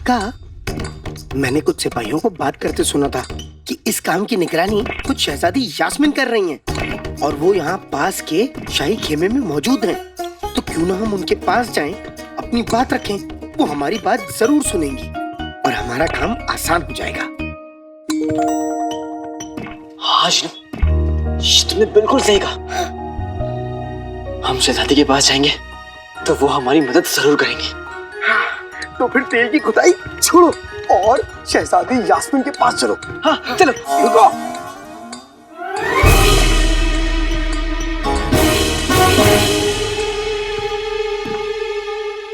आका, मैंने कुछ सिपाहियों को बात करते सुना था कि इस काम की निगरानी कुछ शहजादी यास्मीन कर रही हैं और वो यहाँ पास के शाही खेमे में मौजूद हैं। तो क्यों ना हम उनके पास जाएं, अपनी बात रखें, वो हमारी बात जरूर सुनेंगी और हमारा काम आसान हो जाएगा। हाँ तुमने बिल्कुल सही कहा। हम शहजादी के पास जाएंगे तो वो हमारी मदद जरूर करेंगे। तो फिर तेल की खुदाई छोड़ो और शहजादी यास्मीन के पास चलो। हाँ चलो। रुको।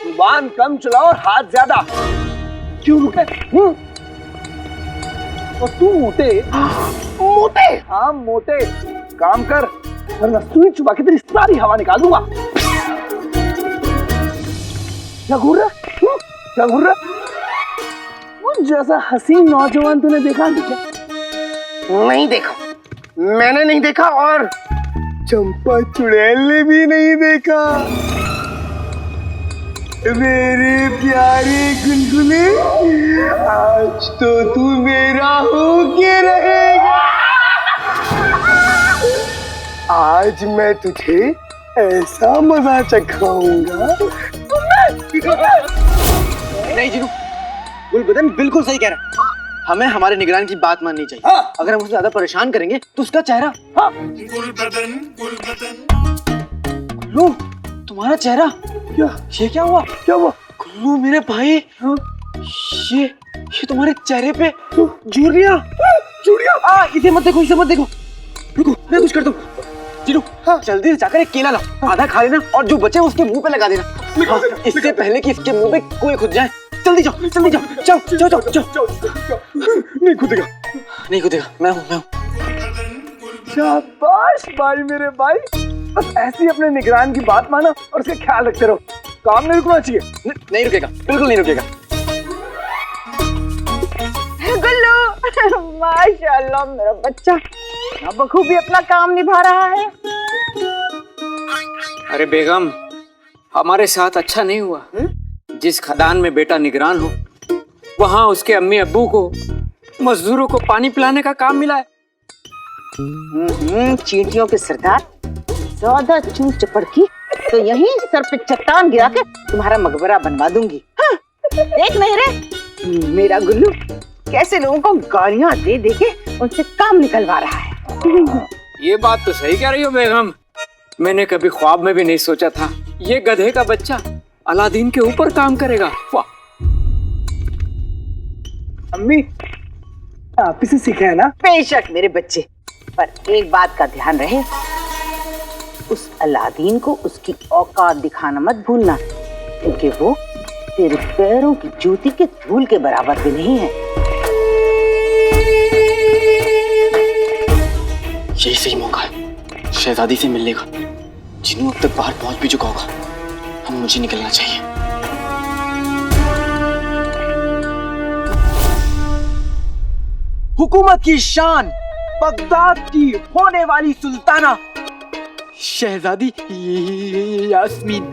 जुबान कम चलाओ और हाथ ज्यादा। क्यों रुके? और तू मोटे? मोटे? हाँ मोटे। काम कर वरना सुई चुबा के तेरी सारी हवा निकाल दूंगा। क्या घूर रहा? क्या घूर रहा? वो जैसा हसीन नौजवान तूने देखा नहीं क्या? नहीं देखा, मैंने नहीं देखा और चंपा चुड़ैल ने भी नहीं देखा। मेरे प्यारे गुलगुले, आज तो तू मेरा होके रहेगा। आज मैं तुझे ऐसा मजा चखाऊंगा। नहीं जीनू, गुलबदन बिल्कुल सही कह रहा है। हमें हमारे निगरान की बात माननी चाहिए। हाँ। अगर हम उसे ज्यादा परेशान करेंगे तो उसका चेहरा। हाँ। गुल्लू, तुम्हारा चेहरा। क्या? ये क्या हुआ? क्या हुआ? गुल्लू मेरे भाई। हाँ? ये तुम्हारे चेहरे पे चूड़ियां। चूड़ियां। इसे मत देखो, इसे मत देखो। रुको, मैं कुछ करता हूँ। जीनू, हाँ। जल्दी से जाकर एक केला लाओ, आधा खा लेना और जो बचे उसके मुंह पे लगा देना। हाँ, इससे पहले कि इसके मुंह पे कोई खुद जाए। जल्दी जाओ, जल्दी जाओ, जाओ जाओ जाओ जाओ। नहीं खुदेगा। नहीं खुदेगा, मैं हूँ। शाबाश भाई मेरे भाई, बस ऐसे ही अपने निगरान की बात मानो और उसका ख्याल रखते रहो। काम नहीं रुकना चाहिए। नहीं रुकेगा, बिल्कुल नहीं रुकेगा। गुल्लू, माशाल्लाह मेरा बच्चा बखूबी अपना काम निभा रहा है। अरे बेगम, हमारे साथ अच्छा नहीं हुआ। जिस खदान में बेटा निगरान हो, वहाँ उसके अम्मी अब्बू को मजदूरों को पानी पिलाने का काम मिला है। चींटियों के सरदार, ज्यादा चूं चपड़ की तो यहीं सर पे चट्टान गिरा के तुम्हारा मकबरा बनवा दूंगी। हाँ, देख नहीं रे, मेरा गुल्लू कैसे लोगों को गालियां दे दे के उनसे काम निकलवा रहा है। ये बात तो सही कह रही हो बेगम। मैंने कभी ख्वाब में भी नहीं सोचा था ये गधे का बच्चा अलादीन के ऊपर काम करेगा। वाह। अम्मी, आप इसे सीखा है ना? बेशक मेरे बच्चे, पर एक बात का ध्यान रहे, उस अलादीन को उसकी औकात दिखाना मत भूलना, क्योंकि वो तेरे पैरों की जूती के धूल के बराबर भी नहीं है। यही सही मौका है शहजादी से मिलने का। जिन्हों अब तक बाहर पहुंच भी चुका होगा, हम मुझे निकलना चाहिए। हुकूमत की शान, बगदाद की होने वाली सुल्ताना शहजादी यास्मीन,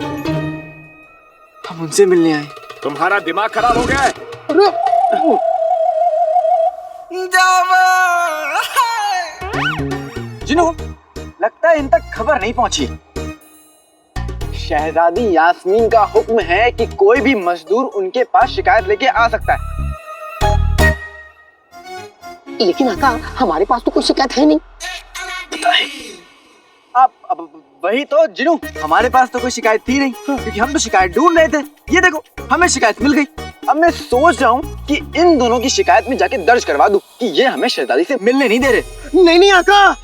हम उनसे मिलने आए। तुम्हारा दिमाग खराब हो गया है? जिन्हों, लगता है इन तक खबर नहीं पहुंची। शहजादी यास्मीन का हुक्म है कि कोई भी मजदूर उनके पास शिकायत लेके आ सकता है। लेकिन आका, हमारे पास तो कोई शिकायत है नहीं। अब वही तो जिनू, हमारे पास तो कोई शिकायत थी नहीं, क्योंकि हम तो शिकायत ढूंढ रहे थे। ये देखो, हमें शिकायत मिल गई। अब मैं सोच रहा हूँ कि इन दोनों की शिकायत में जाके दर्ज करवा दूं कि ये हमें शहजादी से मिलने नहीं दे रहे। नहीं आका,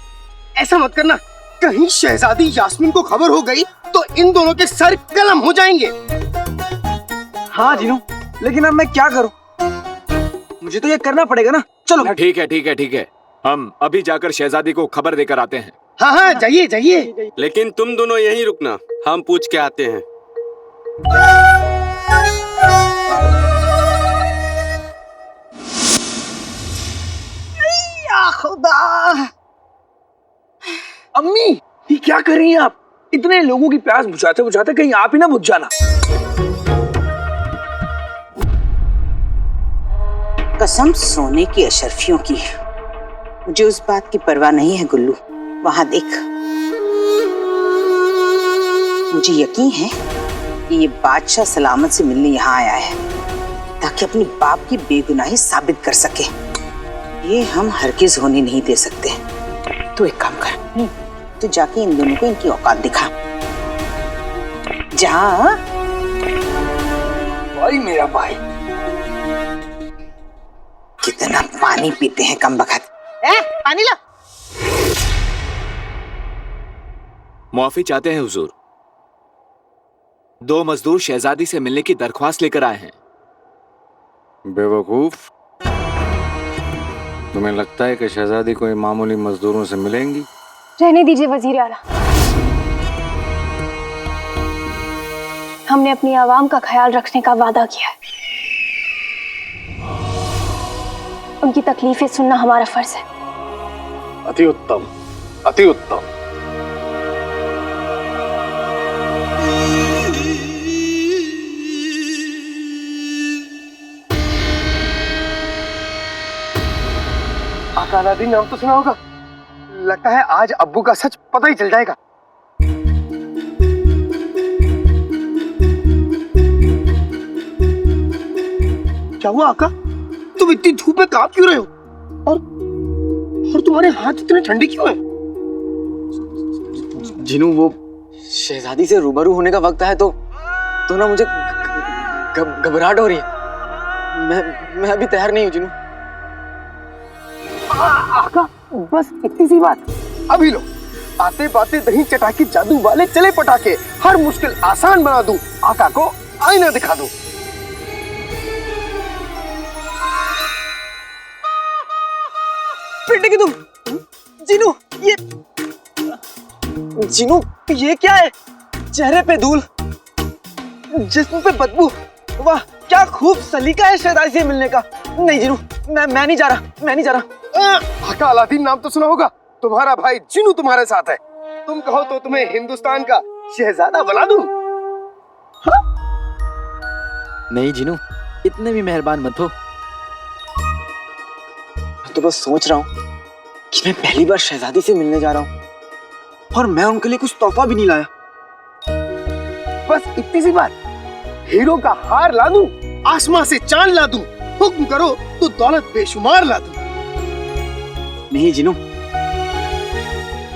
ऐसा मत करना। कहीं शहजादी यास्मीन को खबर हो गई तो इन दोनों के सर कलम हो जाएंगे। हाँ जिनू, लेकिन अब मैं क्या करूँ? मुझे तो ये करना पड़ेगा ना। चलो। ठीक है, हम अभी जाकर शहजादी को खबर देकर आते हैं। हाँ, जाइए। लेकिन तुम दोनों यहीं रुकना, हम पूछ के आते हैं। या खुदा, अम्मी, ये क्या कर रही हैं आप? इतने लोगों की प्यास बुझाते बुझाते कहीं आप ही ना बुझ जाना। कसम सोने की अशरफियों की, मुझे उस बात की परवाह नहीं है गुल्लू। वहां देख, मुझे यकीन है कि ये बादशाह सलामत से मिलने यहाँ आया है ताकि अपनी बाप की बेगुनाही साबित कर सके। ये हम हरगिज होने नहीं दे सकते। तू एक काम कर, तू जाके इन दोनों को इनकी औकात दिखा। जा। भाई मेरा भाई, कितना पानी पीते हैं कम बखत। पानी ला। मुआफी चाहते हैं हुजूर। 2 मजदूर शहजादी से मिलने की दरख्वास्त लेकर आए हैं। बेवकूफ, तुम्हें लगता है कि शहजादी कोई मामूली मजदूरों से मिलेंगी? रहने दीजिए वजीर आला, हमने अपनी आवाम का ख्याल रखने का वादा किया है। उनकी तकलीफें सुनना हमारा फर्ज है। अति उत्तम, अति उत्तम। आका अलादीन नाम तो सुना होगा। लगता है आज अब्बू का सच पता ही चल जाएगा। क्या हुआ आका? तुम इतनी धूप में कांप क्यों रहे हो? और तुम्हारे हाथ इतने ठंडे क्यों हैं? जिनू, वो शहजादी से रूबरू होने का वक्त है तो ना मुझे घबराहट हो रही है। मैं अभी तैयार नहीं हूँ जिनू। आका बस इतनी सी बात। अभी लो, आते बाते दही चटाके जादू वाले चले पटाके, हर मुश्किल आसान बना दूं, आका को आईना दिखा दूं। पिटेगी तुम। जिनू, ये क्या है? चेहरे पे धूल, जिस्म पे बदबू। वाह, क्या खूब सलीका है शहजादी से मिलने का। नहीं जिनू, मैं नहीं जा रहा। आका अलादीन नाम तो सुना होगा। तुम्हारा भाई जिनू तुम्हारे साथ है। तुम कहो तो तुम्हें हिंदुस्तान का शहजादा बना दूं। नहीं जिनू, इतने भी मेहरबान मत हो। मैं तो बस सोच रहा हूँ कि मैं पहली बार शहजादी से मिलने जा रहा हूँ और मैं उनके लिए कुछ तोहफा भी नहीं लाया। बस इतनी सी बात। हीरो का हार ला दूं, आसमां से चांद ला दूं, हुक्म करो तो दौलत बेशुमार ला दूं। नहीं जिनू,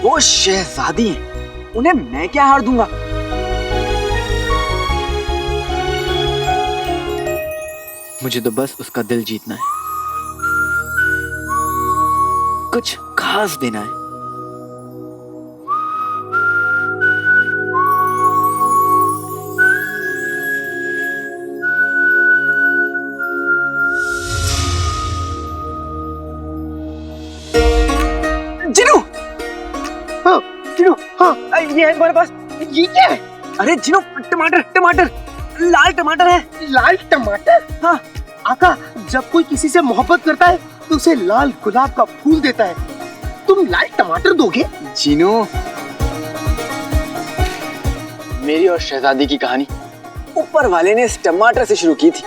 वो शहजादी हैं, उन्हें मैं क्या हार दूंगा? मुझे तो बस उसका दिल जीतना है, कुछ खास देना है। जिनू, हाँ जिनू, हाँ ये है तुम्हारे पास। ये क्या है? अरे जिनू, टमाटर, लाल टमाटर है। लाल टमाटर? हाँ। आका, जब कोई किसी से मोहब्बत करता है तो उसे लाल गुलाब का फूल देता है। तुम लाल टमाटर दोगे? जिनू, मेरी और शहजादी की कहानी ऊपर वाले ने इस टमाटर से शुरू की थी।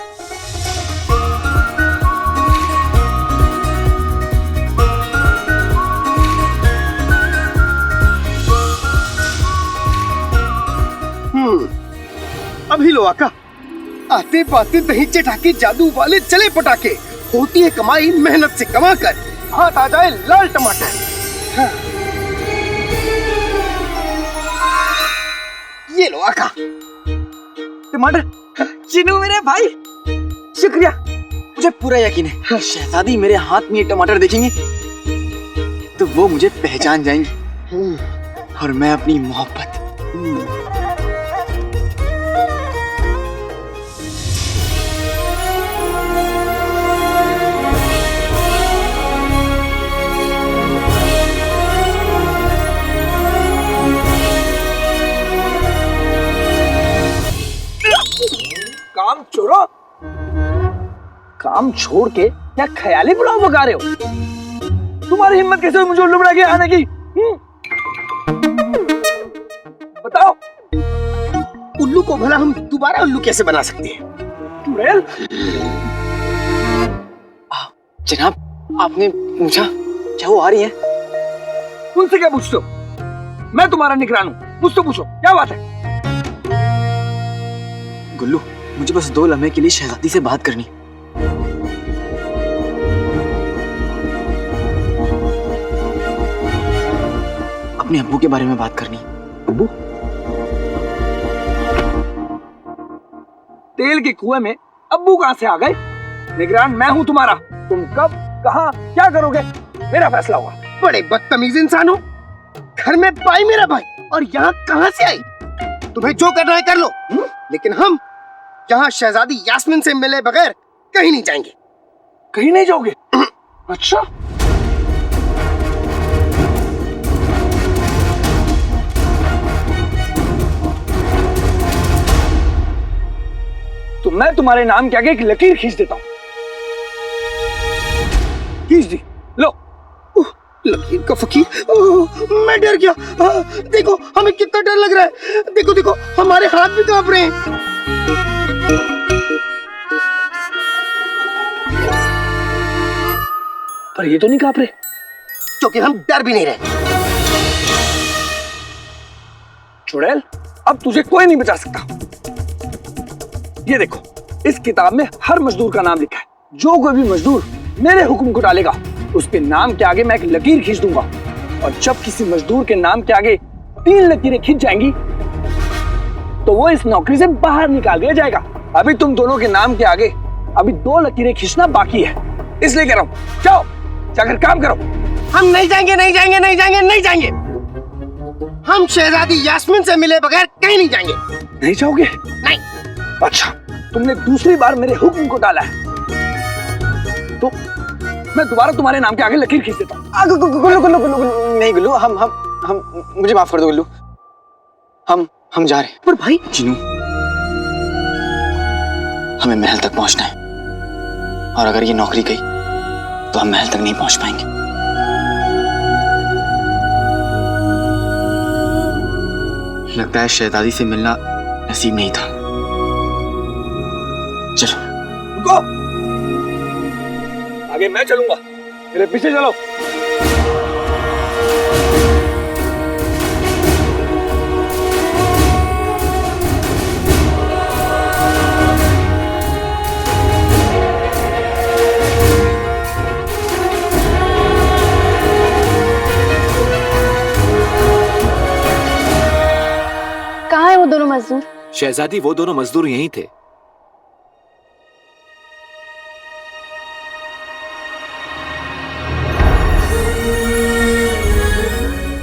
अभी लो आका। आते पाते दही चटाके जादू वाले चले पटाके, होती है कमाई मेहनत से कमा कर, हाथ आ जाए लाल टमाटर। हाँ। ये लो आका। टमाटर। जिनू मेरे भाई, शुक्रिया। मुझे पूरा यकीन है शहजादी मेरे हाथ में ये टमाटर देखेंगी तो वो मुझे पहचान जाएंगी और मैं अपनी मोहब्बत। काम छोड़ो। काम छोड़ के क्या ख्याली पुलाव पका रहे हो? तुम्हारी हिम्मत कैसे हुई मुझे उल्लू बना के आने की? बताओ। उल्लू को भला हम दोबारा उल्लू कैसे बना सकते हैं? चुड़ैल। जनाब आपने पूछा क्या वो आ रही है? उनसे क्या पूछते हो? मैं तुम्हारा निगरान हूँ, मुझसे पूछो क्या बात है? गुल्लू मुझे बस 2 लम्हे के लिए शहजादी से बात करनी। अपने अब्बू के बारे में बात करनी। अब्बू? तेल के कुएं में अब्बू कहां से आ गए? निगरान मैं हूं तुम्हारा। तुम कब कहां क्या करोगे मेरा फैसला होगा। बड़े बदतमीज इंसान हो। घर में भाई मेरा भाई और यहाँ कहां से आई? तुम्हें जो करना है कर लो, लेकिन हम यहाँ शहजादी यास्मीन से मिले बगैर कहीं नहीं जाएंगे। कहीं नहीं जाओगे? अच्छा तो मैं तुम्हारे नाम के आगे एक लकीर खींच देता हूं। खींच दी, लो। लकीर का फकीर। मैं डर गया। देखो हमें कितना डर लग रहा है। देखो देखो हमारे हाथ भी कांप रहे हैं। पर ये तो नहीं कांप रहे क्योंकि हम डर भी नहीं रहे। चुड़ैल अब तुझे कोई नहीं बचा सकता। ये देखो इस किताब में हर मजदूर का नाम लिखा है। जो कोई भी मजदूर मेरे हुक्म को टालेगा उसके नाम के आगे मैं एक लकीर खींच दूंगा, और जब किसी मजदूर के नाम के आगे 3 लकीरें खींच जाएंगी तो वो इस नौकरी से बाहर निकाल दिया जाएगा। अभी तुम दोनों के नाम के आगे अभी 2 लकीरें खींचना बाकी है, इसलिए कह रहा हूं जाओ जाकर काम करो। हम नहीं जाएंगे नहीं जाएंगे नहीं जाएंगे नहीं जाएंगे। हम शहजादी यास्मीन से मिले बगैर कहीं नहीं जाएंगे। नहीं जाओगे? नहीं। अच्छा तुमने दूसरी बार मेरे हुक्म को टाला है तो मैं दोबारा तुम्हारे नाम के आगे लकीर खींच देता हूँ। गुल्लू गुल्लू गुल्लू गुल्लू नहीं गुल्लू, हम मुझे माफ कर दो गुल्लू। हम जा रहे हैं। पर भाई जिनू हमें महल तक पहुंचना है, और अगर ये नौकरी गई तो हम महल तक नहीं पहुंच पाएंगे। लगता है शहजादी से मिलना नसीब नहीं था। चलो रुको, आगे मैं चलूंगा, मेरे पीछे चलो। कहाँ है वो दोनों मजदूर? शहजादी वो दोनों मजदूर यहीं थे।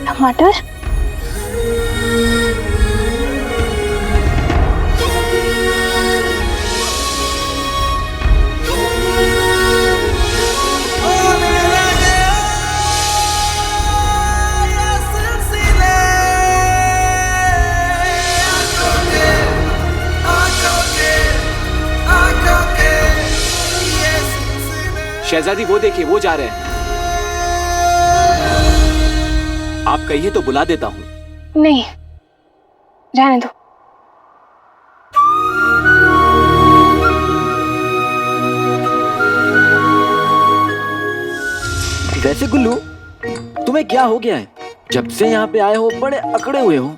टमाटर? शहजादी वो देखिए वो जा रहे हैं। आप कहिए तो बुला देता हूं। नहीं, रहने दो। वैसे गुल्लू तुम्हें क्या हो गया है? जब से यहाँ पे आए हो बड़े अकड़े हुए हो।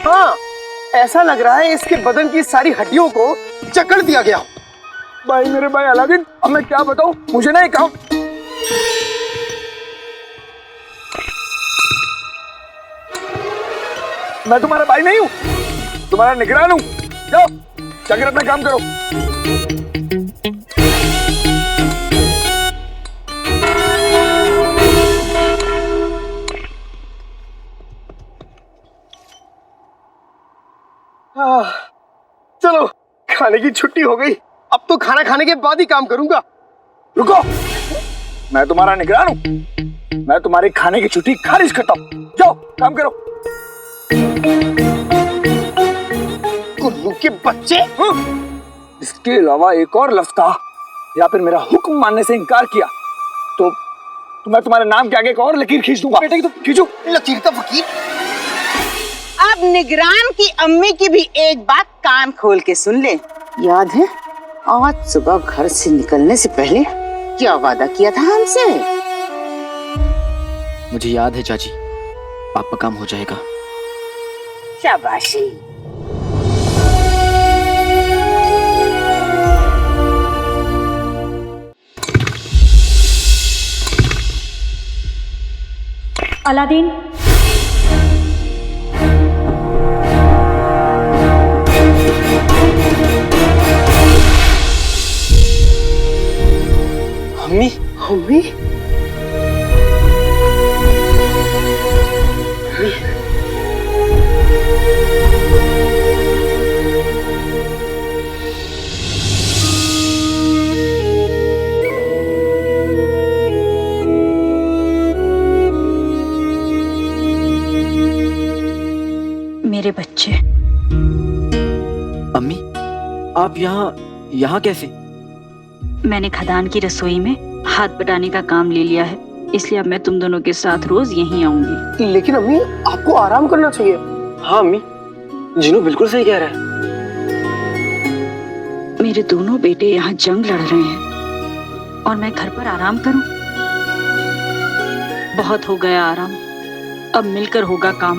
हाँ ऐसा लग रहा है इसके बदन की सारी हड्डियों को जकड़ दिया गया। भाई मेरे भाई अलादीन, अब मैं क्या बताऊं, मुझे नहीं काम। मैं तुम्हारा भाई नहीं हूं, तुम्हारा निगरान हूं। जाओ जाकर अपना काम करो। चलो खाने की छुट्टी हो गई, अब तो खाना खाने के बाद ही काम करूंगा। रुको, मैं तुम्हारा निगरान हूं, मैं तुम्हारी खाने की छुट्टी खारिज करता हूं। जाओ काम करो। कुल्लू के बच्चे। इसके अलावा एक और लफ्ज कहा या फिर मेरा हुक्म मानने से इनकार किया तो मैं तुम्हारे नाम के आगे एक और लकीर खींच दूंगा। बेटे की तो खींचो लकीर का फकीर। अब निगरान की अम्मी की भी एक बात कान खोल के सुन ले। याद है आज सुबह घर से निकलने से पहले क्या वादा किया था हमसे? मुझे याद है चाची, पापा काम हो जाएगा। शाबाशी। अलादीन, मम्मी, मम्मी मेरे बच्चे। अम्मी, आप यहाँ कैसे? मैंने खदान की रसोई में हाथ बटाने का काम ले लिया है, इसलिए अब मैं तुम दोनों के साथ रोज यहीं आऊंगी। लेकिन अम्मी आपको आराम करना चाहिए। हाँ अम्मी, जिनू बिल्कुल सही कह रहा है। मेरे दोनों बेटे यहाँ जंग लड़ रहे हैं और मैं घर पर आराम करूं? बहुत हो गया आराम, अब मिलकर होगा काम।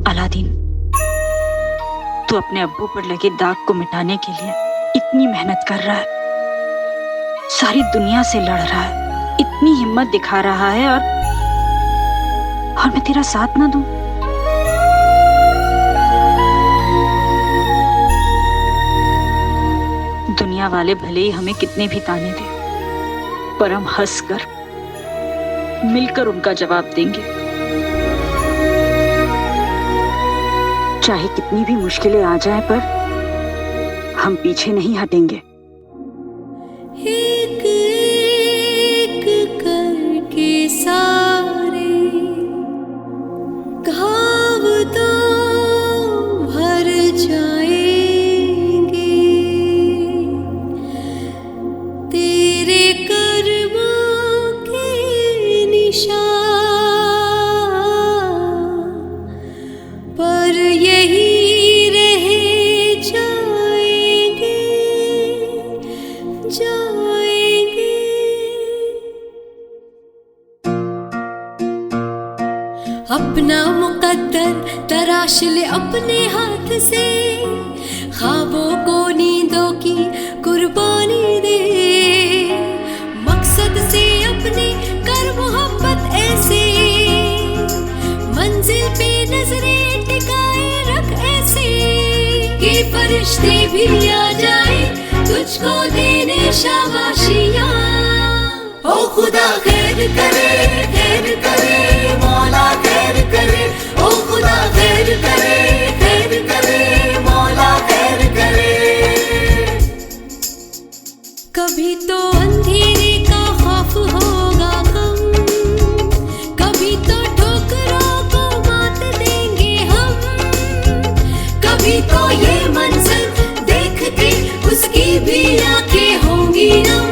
अलादीन, तू अपने अब्बू पर लगे दाग को मिटाने के लिए इतनी मेहनत कर रहा है, सारी दुनिया से लड़ रहा है, इतनी हिम्मत दिखा रहा है, और मैं तेरा साथ ना दूं? दुनिया वाले भले ही हमें कितने भी ताने दें, पर हम हंसकर मिलकर उनका जवाब देंगे। चाहे कितनी भी मुश्किलें आ जाएं, पर हम पीछे नहीं हटेंगे। एक एक करके सारे घाव तो भर जाएंगे, तेरे कर्मों के निशान पर यही रह जाएंगे, जाएंगे। अपना मुकद्दर तराश ले अपने हाथ से, ख्वाबों को नींदों की कुर्बानी दे, मकसद से अपने कर मोहब्बत ऐसे, मंजिल पे नजरें टिकाए रख ऐसे, कि फरिश्ते भी आ जाए तुझको देने शाबाशियां। ओ खुदा खैर करे मौला खैर करे, ओ खुदा खैर करे मौला खैर करे। कभी तो अंधेरे का खौफ होगा कम, कभी तो ठोकरों को मात देंगे हम, कभी तो ये मंजर देख के उसकी भी आंखें होंगी नम।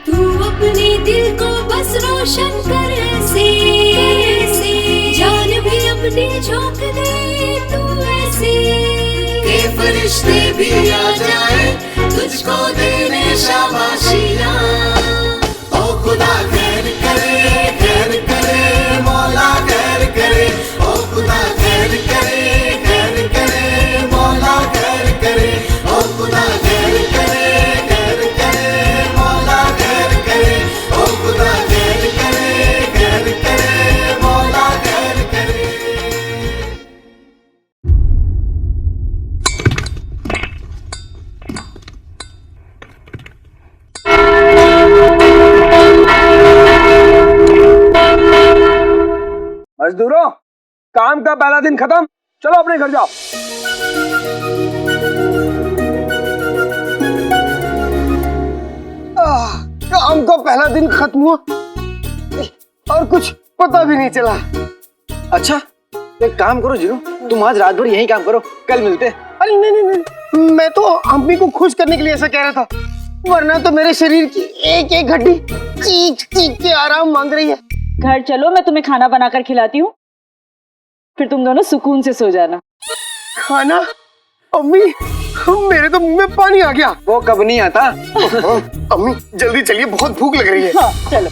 तू अपने दिल को बस रोशन कर ऐसे, जान भी अपनी झोंक दे तू ऐसे, के फरिश्ते भी आ जाए तुझको देने शाबाशियां। ओ खुदा खैर करे मौला खैर करे, ओ खुदा खैर करे मौला खैर करे, ओ खुदा खैर करे मौला खैर करे, ओ खुदा खैर करे मौला खैर करे। मजदूरों, काम का पहला दिन खत्म, चलो अपने घर जाओ। काम का पहला दिन खत्म हुआ और कुछ पता भी नहीं चला। अच्छा, एक काम करो जिनू, तुम आज रात भर यही काम करो, कल मिलते हैं। अरे नहीं, मैं तो अम्मी को खुश करने के लिए ऐसा कह रहा था, वरना तो मेरे शरीर की एक एक हड्डी चीख चीख के आराम मांग रही है। घर चलो, मैं तुम्हें खाना बनाकर खिलाती हूँ, फिर तुम दोनों सुकून से सो जाना। खाना? अम्मी मेरे तो मुंह में पानी आ गया। वो कब नहीं आता। अम्मी जल्दी चलिए, बहुत भूख लग रही है। हाँ चलो।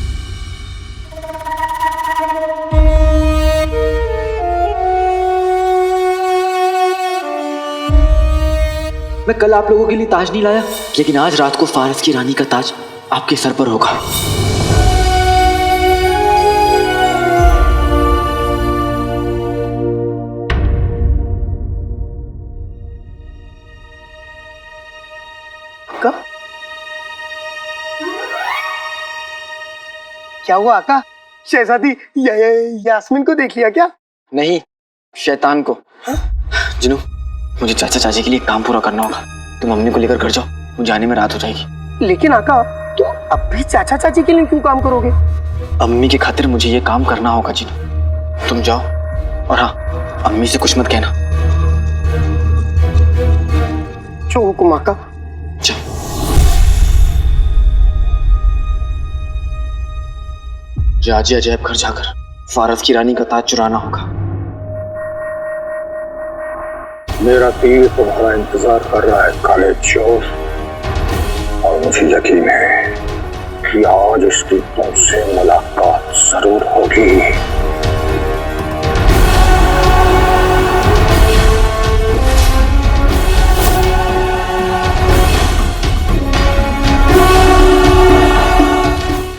मैं कल आप लोगों के लिए ताज नहीं लाया, लेकिन आज रात को फारस की रानी का ताज आपके सर पर होगा। आका? क्या हुआ आका? शहजादी यास्मीन को देख लिया क्या? नहीं, शैतान को। जिनू, मुझे चाचा चाची के लिए काम पूरा करना होगा। तुम मम्मी को लेकर घर जाओ, मुझे आने में रात हो जाएगी। लेकिन आका, तो अब भी चाचा चाची के लिए क्यों काम करोगे? अम्मी की खातिर मुझे ये काम करना होगा जिनू। तुम जाओ, और हाँ, अम्मी से कुछ मत कहना। जो हुकुम आका। जाओ। आज ही अजैब घर जाकर फारस की रानी का ताज चुराना होगा। मेरा तीर तुम्हारा इंतजार कर रहा है काले चोर, और मुझे यकीन है कि आज इसकी तुमसे मुलाकात जरूर होगी।